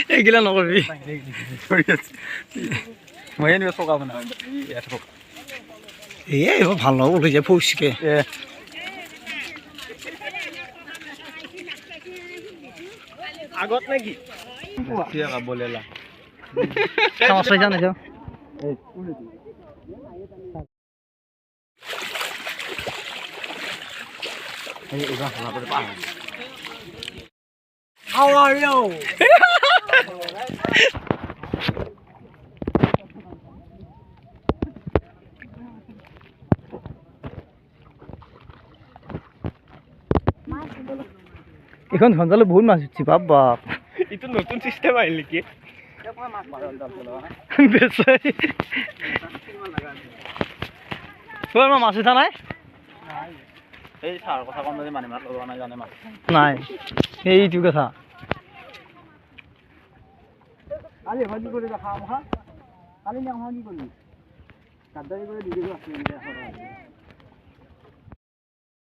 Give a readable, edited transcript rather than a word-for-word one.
এইগিলা নকবি মই এনে চকা মানে এইবোৰ ভাল নহ'ব উঠি যায় ফৌচকে আগত নেকি বলেলা মাছ পাইছা নাই How are you? এখন ধনজালে বহুত মাছ উঠছি বাপ বাপ ইটো নতুন সিস্টেম আইল নেকি মাছ উঠা নাই এই সাৰ কথা কম যদি মানি মাছ লগোৱা নাই জানে মাছ নাই এইটো কথা কালি ভাজি কৰি খাম হা কালি নাম কি কৰিবি কাদাৰি কৰি দি দিব আছে